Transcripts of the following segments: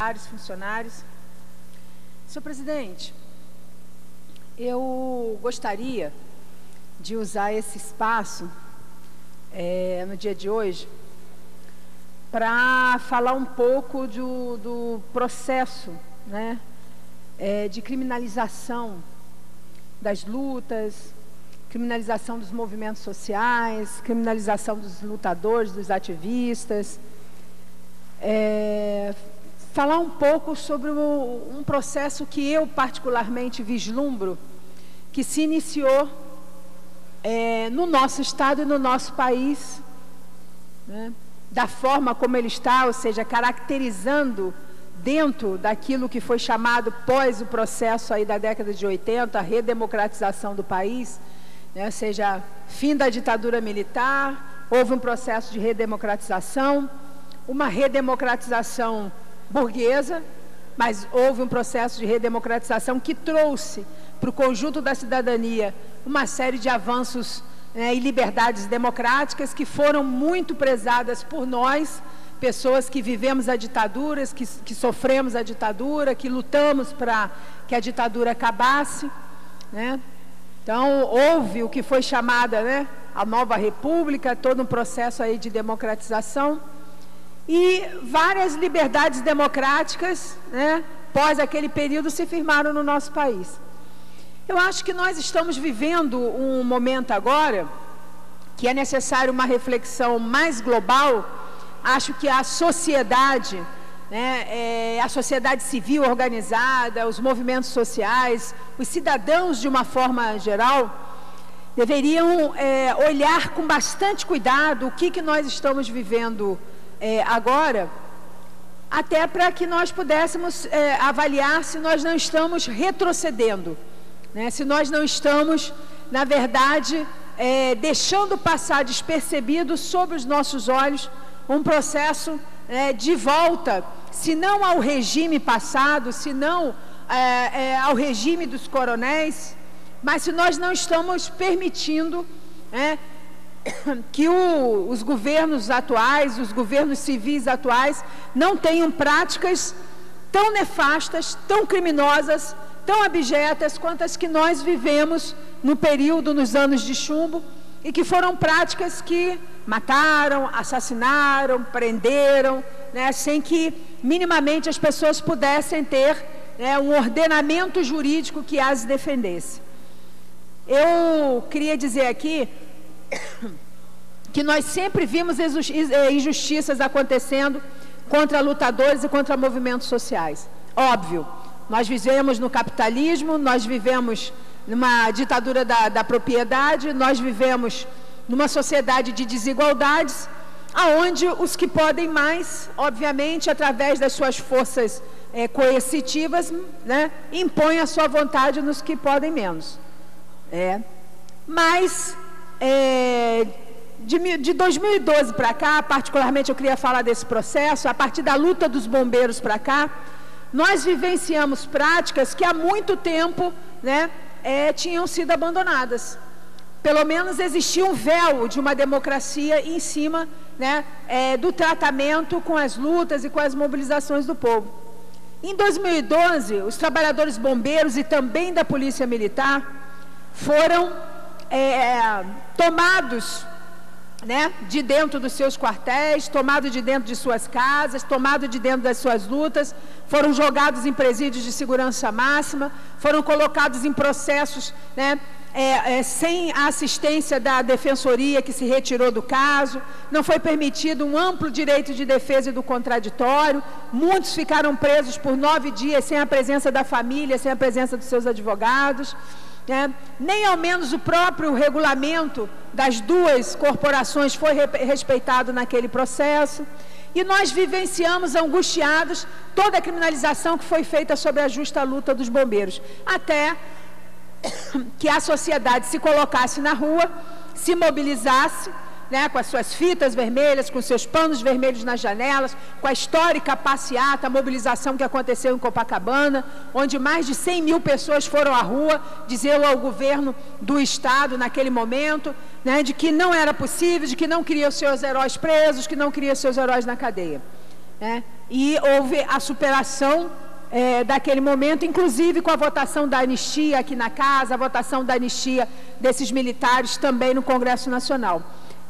vários funcionários. Senhor presidente, eu gostaria de usar esse espaço no dia de hoje para falar um pouco do processo, né, de criminalização das lutas, criminalização dos movimentos sociais, criminalização dos lutadores, dos ativistas, falar um pouco sobre um processo que eu particularmente vislumbro, que se iniciou no nosso estado e no nosso país, né, da forma como ele está, ou seja, caracterizando dentro daquilo que foi chamado pós o processo aí da década de 80, a redemocratização do país, né, ou seja, fim da ditadura militar, houve um processo de redemocratização, uma redemocratização burguesa, mas houve um processo de redemocratização que trouxe para o conjunto da cidadania uma série de avanços, né, e liberdades democráticas que foram muito prezadas por nós, pessoas que vivemos a ditadura, que sofremos a ditadura, que lutamos para que a ditadura acabasse, né? Então, houve o que foi chamada, né, a nova república, todo um processo aí de democratização e várias liberdades democráticas, né, pós aquele período se firmaram no nosso país. Eu acho que nós estamos vivendo um momento agora que é necessário uma reflexão mais global. Acho que a sociedade, né, a sociedade civil organizada, os movimentos sociais, os cidadãos de uma forma geral, deveriam olhar com bastante cuidado o que nós estamos vivendo agora, até para que nós pudéssemos avaliar se nós não estamos retrocedendo, né, se nós não estamos, na verdade, deixando passar despercebido sobre os nossos olhos um processo de volta, se não ao regime passado, se não ao regime dos coronéis, mas se nós não estamos permitindo que os governos atuais, os governos civis atuais, não tenham práticas tão nefastas, tão criminosas, tão abjetas quanto as que nós vivemos no período, nos anos de chumbo, e que foram práticas que mataram, assassinaram, prenderam, né, sem que minimamente as pessoas pudessem ter, né, um ordenamento jurídico que as defendesse. Eu queria dizer aqui que nós sempre vimos injustiças acontecendo contra lutadores e contra movimentos sociais. Óbvio, nós vivemos no capitalismo, nós vivemos numa ditadura da propriedade, nós vivemos numa sociedade de desigualdades, aonde os que podem mais, obviamente, através das suas forças coercitivas, né, impõem a sua vontade nos que podem menos. Mas, de 2012 para cá, particularmente eu queria falar desse processo, a partir da luta dos bombeiros para cá, nós vivenciamos práticas que há muito tempo, né, tinham sido abandonadas. Pelo menos existia um véu de uma democracia em cima, né, do tratamento com as lutas e com as mobilizações do povo. Em 2012, os trabalhadores bombeiros e também da Polícia Militar foram tomados, né, de dentro dos seus quartéis, tomados de dentro de suas casas, tomados de dentro das suas lutas, foram jogados em presídios de segurança máxima, foram colocados em processos, né, sem a assistência da defensoria que se retirou do caso, não foi permitido um amplo direito de defesa e do contraditório, muitos ficaram presos por 9 dias sem a presença da família, sem a presença dos seus advogados, né? Nem ao menos o próprio regulamento das duas corporações foi respeitado naquele processo, e nós vivenciamos angustiados toda a criminalização que foi feita sobre a justa luta dos bombeiros, até que a sociedade se colocasse na rua, se mobilizasse, né, com as suas fitas vermelhas, com seus panos vermelhos nas janelas, com a histórica passeata, a mobilização que aconteceu em Copacabana, onde mais de 100 mil pessoas foram à rua dizer ao governo do Estado naquele momento, né, de que não era possível, de que não queria os seus heróis presos, que não queria os seus heróis na cadeia. né? E houve a superação daquele momento, inclusive com a votação da anistia aqui na casa, a votação da anistia desses militares também no Congresso Nacional.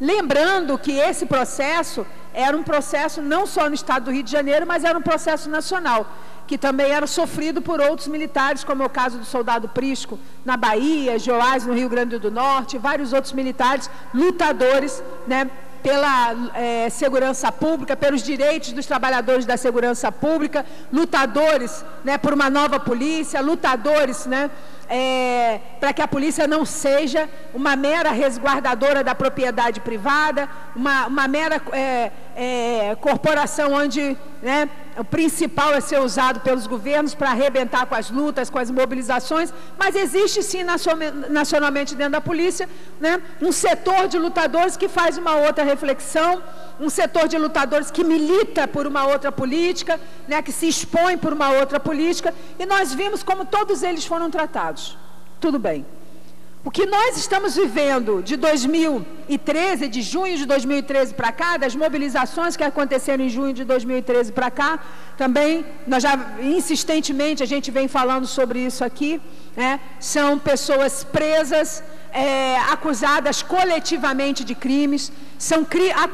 Lembrando que esse processo era um processo não só no estado do Rio de Janeiro, mas era um processo nacional, que também era sofrido por outros militares, como é o caso do soldado Prisco na Bahia, Joás no Rio Grande do Norte, vários outros militares lutadores, né, pela segurança pública, pelos direitos dos trabalhadores da segurança pública, lutadores, né, por uma nova polícia, lutadores, né, para que a polícia não seja uma mera resguardadora da propriedade privada, uma mera corporação onde, né, o principal é ser usado pelos governos para arrebentar com as lutas, com as mobilizações, mas existe sim nacionalmente dentro da polícia, né, um setor de lutadores que faz uma outra reflexão, um setor de lutadores que milita por uma outra política, né, que se expõe por uma outra política, e nós vimos como todos eles foram tratados. Tudo bem. O que nós estamos vivendo de 2013, de junho de 2013 para cá, das mobilizações que aconteceram em junho de 2013 para cá, também, nós já insistentemente a gente vem falando sobre isso aqui, né? São pessoas presas, acusadas coletivamente de crimes, são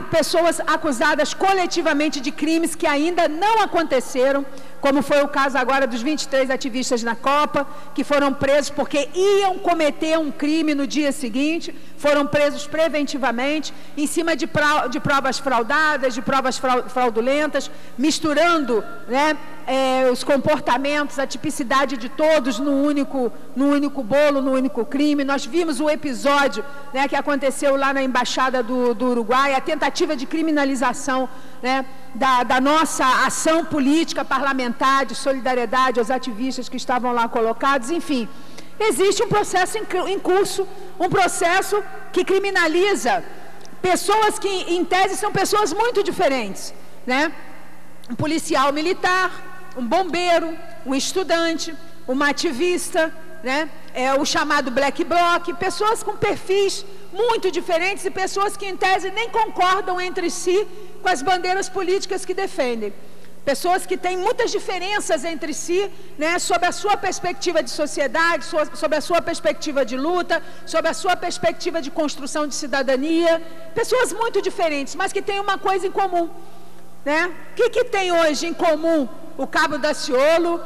pessoas acusadas coletivamente de crimes que ainda não aconteceram, como foi o caso agora dos 23 ativistas na Copa, que foram presos porque iam cometer um crime no dia seguinte, foram presos preventivamente, em cima de provas fraudadas, de provas fraudulentas, misturando, né, os comportamentos, a tipicidade de todos no único bolo, no único crime. Nós vimos o episódio, né, que aconteceu lá na Embaixada do Uruguai, a tentativa de criminalização, né, da nossa ação política parlamentar de solidariedade aos ativistas que estavam lá colocados. Enfim, existe um processo em curso, um processo que criminaliza pessoas que, em tese, são pessoas muito diferentes, né? Um policial militar, um bombeiro, um estudante, uma ativista, né? O chamado Black Bloc, pessoas com perfis muito diferentes e pessoas que, em tese, nem concordam entre si com as bandeiras políticas que defendem. Pessoas que têm muitas diferenças entre si, né, sob a sua perspectiva de sociedade, sob a sua perspectiva de luta, sob a sua perspectiva de construção de cidadania. Pessoas muito diferentes, mas que têm uma coisa em comum, né? O que tem hoje em comum o Cabo Daciolo,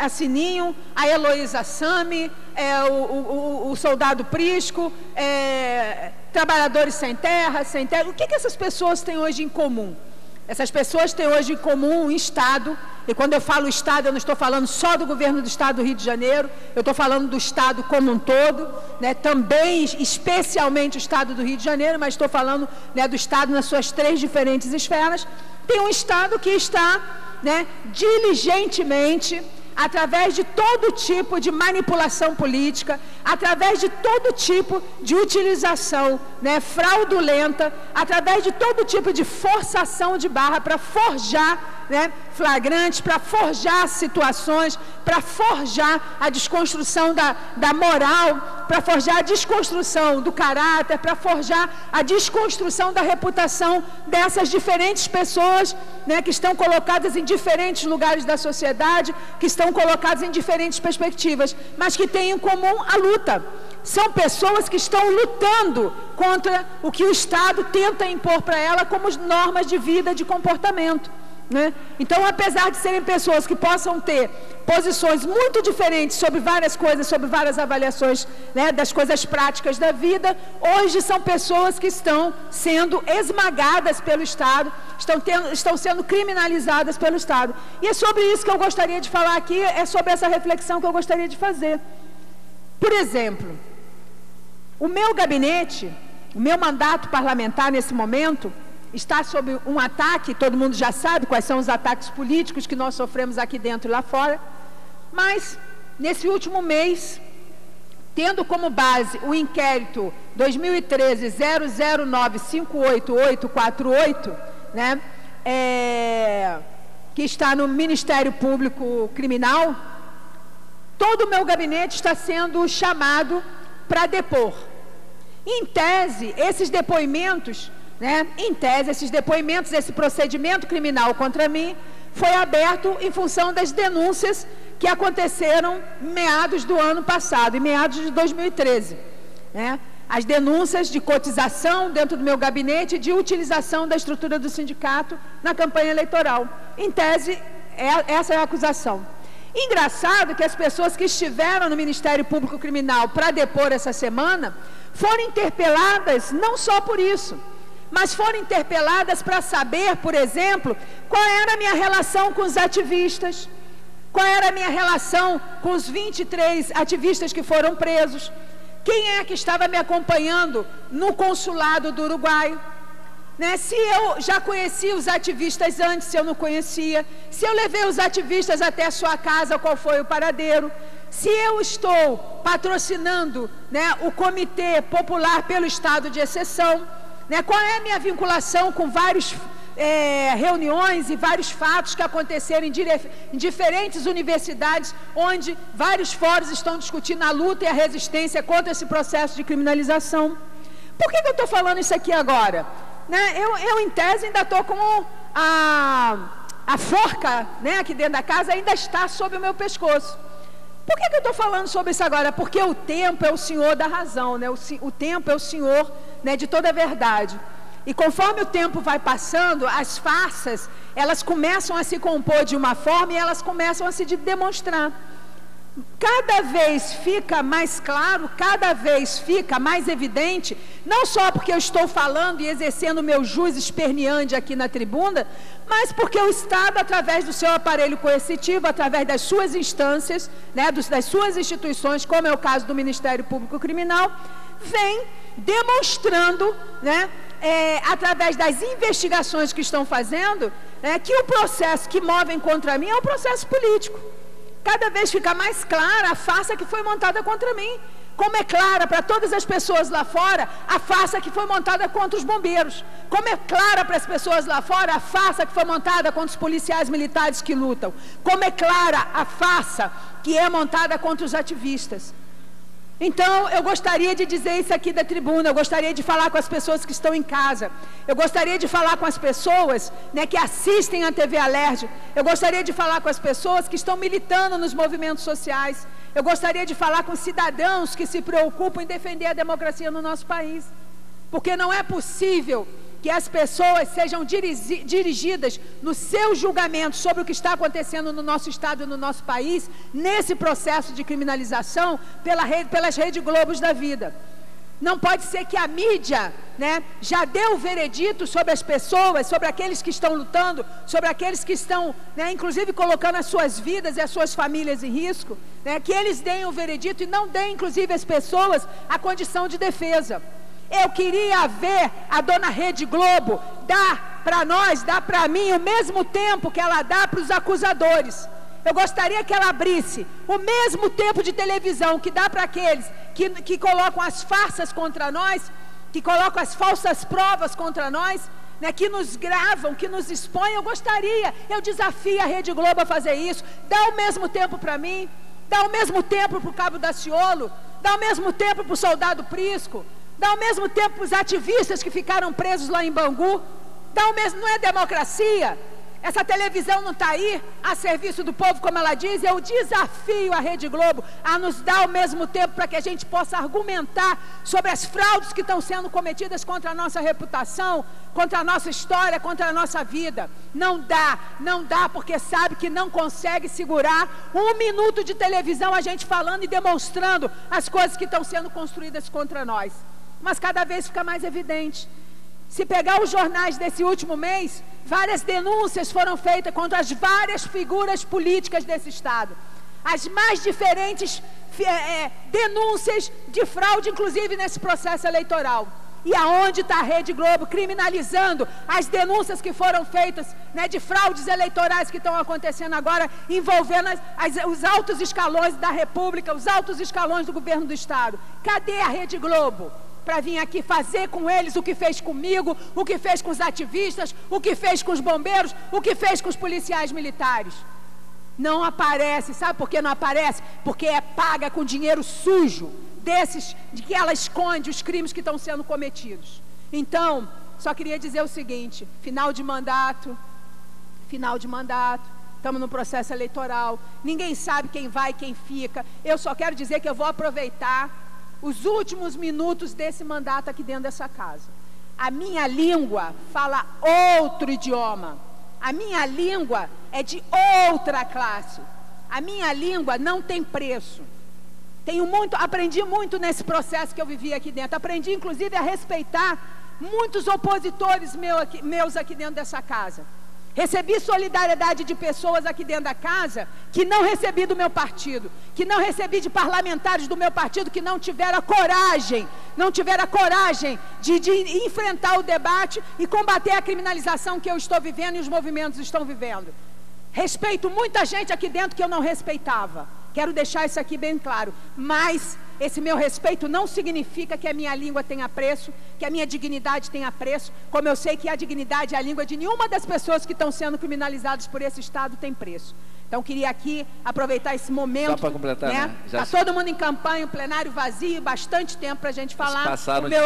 a Sininho, a Heloísa Sami, o soldado Prisco, trabalhadores sem terra? O que essas pessoas têm hoje em comum? Essas pessoas têm hoje em comum um Estado, e quando eu falo Estado, eu não estou falando só do governo do Estado do Rio de Janeiro, eu estou falando do Estado como um todo, né, também, especialmente o Estado do Rio de Janeiro, mas estou falando, né, do Estado nas suas 3 diferentes esferas. Tem um Estado que está, né, diligentemente, através de todo tipo de manipulação política, através de todo tipo de utilização, né, fraudulenta, através de todo tipo de forçação de barra para forjar, né, flagrantes, para forjar situações, para forjar a desconstrução da moral, para forjar a desconstrução do caráter, para forjar a desconstrução da reputação dessas diferentes pessoas, né, que estão colocadas em diferentes lugares da sociedade, que estão colocadas em diferentes perspectivas, mas que têm em comum a luta. São pessoas que estão lutando contra o que o Estado tenta impor para ela como normas de vida, de comportamento, né? Então, apesar de serem pessoas que possam ter posições muito diferentes sobre várias coisas, sobre várias avaliações, né, das coisas práticas da vida, hoje são pessoas que estão sendo esmagadas pelo Estado, estão sendo criminalizadas pelo Estado. E é sobre isso que eu gostaria de falar aqui, é sobre essa reflexão que eu gostaria de fazer. Por exemplo, o meu gabinete, o meu mandato parlamentar nesse momento, está sob um ataque, todo mundo já sabe quais são os ataques políticos que nós sofremos aqui dentro e lá fora, mas nesse último mês, tendo como base o inquérito 2013-009-58848, né, que está no Ministério Público Criminal, todo o meu gabinete está sendo chamado para depor. Em tese, esses depoimentos né? Em tese, esses depoimentos, esse procedimento criminal contra mim foi aberto em função das denúncias que aconteceram em meados do ano passado, em meados de 2013, né? As denúncias de cotização dentro do meu gabinete e de utilização da estrutura do sindicato na campanha eleitoral. Em tese, essa é a acusação. Engraçado que as pessoas que estiveram no Ministério Público Criminal para depor essa semana foram interpeladas não só por isso, mas foram interpeladas para saber, por exemplo, qual era a minha relação com os ativistas, qual era a minha relação com os 23 ativistas que foram presos, quem é que estava me acompanhando no consulado do Uruguai, né? Se eu já conhecia os ativistas antes, se eu não conhecia, se eu levei os ativistas até a sua casa, qual foi o paradeiro, se eu estou patrocinando, né, o Comitê Popular pelo Estado de Exceção, né, qual é a minha vinculação com vários reuniões e vários fatos que aconteceram em diferentes universidades, onde vários fóruns estão discutindo a luta e a resistência contra esse processo de criminalização. Por que eu estou falando isso aqui agora? Né, eu em tese ainda estou com a forca, né, aqui dentro da casa ainda está sob o meu pescoço. Por que eu estou falando sobre isso agora? Porque o tempo é o senhor da razão, né? O tempo é o senhor, né, de toda a verdade. E conforme o tempo vai passando, as farsas, elas começam a se compor de uma forma e elas começam a se demonstrar. Cada vez fica mais claro, cada vez fica mais evidente, não só porque eu estou falando e exercendo o meu jus esperneante aqui na tribuna, mas porque o Estado, através do seu aparelho coercitivo, através das suas instâncias, né, das suas instituições, como é o caso do Ministério Público Criminal, vem demonstrando, né, através das investigações que estão fazendo, né, que o processo que movem contra mim é um processo político. Cada vez fica mais clara a farsa que foi montada contra mim, como é clara para todas as pessoas lá fora a farsa que foi montada contra os bombeiros, como é clara para as pessoas lá fora a farsa que foi montada contra os policiais militares que lutam, como é clara a farsa que é montada contra os ativistas. Então, eu gostaria de dizer isso aqui da tribuna, eu gostaria de falar com as pessoas que estão em casa, eu gostaria de falar com as pessoas, né, que assistem à TV Alerj, eu gostaria de falar com as pessoas que estão militando nos movimentos sociais, eu gostaria de falar com cidadãos que se preocupam em defender a democracia no nosso país, porque não é possível que as pessoas sejam dirigidas no seu julgamento sobre o que está acontecendo no nosso Estado e no nosso país, nesse processo de criminalização pelas redes Globos da vida. Não pode ser que a mídia, né, já deu o veredito sobre as pessoas, sobre aqueles que estão lutando, sobre aqueles que estão, né, inclusive colocando as suas vidas e as suas famílias em risco, né, que eles deem o veredito e não deem, inclusive, às pessoas a condição de defesa. Eu queria ver a dona Rede Globo dar para nós, dar para mim o mesmo tempo que ela dá para os acusadores. Eu gostaria que ela abrisse o mesmo tempo de televisão que dá para aqueles que colocam as farsas contra nós, que colocam as falsas provas contra nós, né, que nos gravam, que nos expõem. Eu desafio a Rede Globo a fazer isso. Dá o mesmo tempo para mim, dá o mesmo tempo para o Cabo Daciolo, dá o mesmo tempo para o soldado Prisco, dá o mesmo tempo para os ativistas que ficaram presos lá em Bangu. Dá o mesmo, não é democracia? Essa televisão não está aí a serviço do povo, como ela diz. Eu desafio a Rede Globo a nos dar o mesmo tempo para que a gente possa argumentar sobre as fraudes que estão sendo cometidas contra a nossa reputação, contra a nossa história, contra a nossa vida. Não dá, porque sabe que não consegue segurar um minuto de televisão a gente falando e demonstrando as coisas que estão sendo construídas contra nós. Mas cada vez fica mais evidente. Se pegar os jornais desse último mês, várias denúncias foram feitas contra as várias figuras políticas desse Estado. As mais diferentes denúncias de fraude, inclusive nesse processo eleitoral. E aonde está a Rede Globo criminalizando as denúncias que foram feitas, né, de fraudes eleitorais que estão acontecendo agora, envolvendo os altos escalões da República, os altos escalões do governo do Estado? Cadê a Rede Globo para vir aqui fazer com eles o que fez comigo, o que fez com os ativistas, o que fez com os bombeiros, o que fez com os policiais militares? Não aparece. Sabe por que não aparece? Porque é paga com dinheiro sujo de que ela esconde os crimes que estão sendo cometidos. Então, só queria dizer o seguinte: final de mandato, estamos no processo eleitoral, ninguém sabe quem vai, quem fica. Eu só quero dizer que eu vou aproveitar os últimos minutos desse mandato aqui dentro dessa casa. A minha língua fala outro idioma, a minha língua é de outra classe, a minha língua não tem preço. Aprendi muito nesse processo que eu vivi aqui dentro, aprendi inclusive a respeitar muitos opositores meus aqui dentro dessa casa. Recebi solidariedade de pessoas aqui dentro da casa que não recebi do meu partido, que não recebi de parlamentares do meu partido, que não tiveram a coragem de enfrentar o debate e combater a criminalização que eu estou vivendo e os movimentos estão vivendo. Respeito muita gente aqui dentro que eu não respeitava. Quero deixar isso aqui bem claro, mas esse meu respeito não significa que a minha língua tenha preço, que a minha dignidade tenha preço, como eu sei que a dignidade e a língua de nenhuma das pessoas que estão sendo criminalizadas por esse Estado tem preço. Então, queria aqui aproveitar esse momento. Só para completar, né? Está todo mundo em campanha, o plenário vazio, bastante tempo para a gente falar. Passaram o meu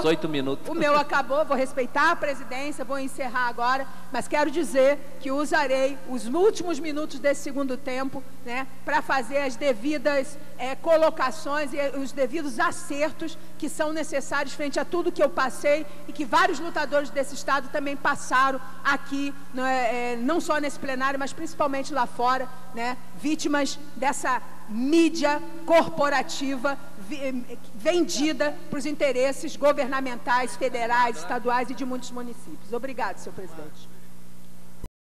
18 minutos. O meu acabou, vou respeitar a presidência, vou encerrar agora, mas quero dizer que usarei os últimos minutos desse segundo tempo, né, para fazer as devidas colocações e os devidos acertos que são necessários frente a tudo que eu passei e que vários lutadores desse Estado também passaram aqui, não só nesse plenário, mas principalmente lá fora, né, vítimas dessa mídia corporativa vendida para os interesses governamentais, federais, estaduais e de muitos municípios. Obrigado, senhor presidente.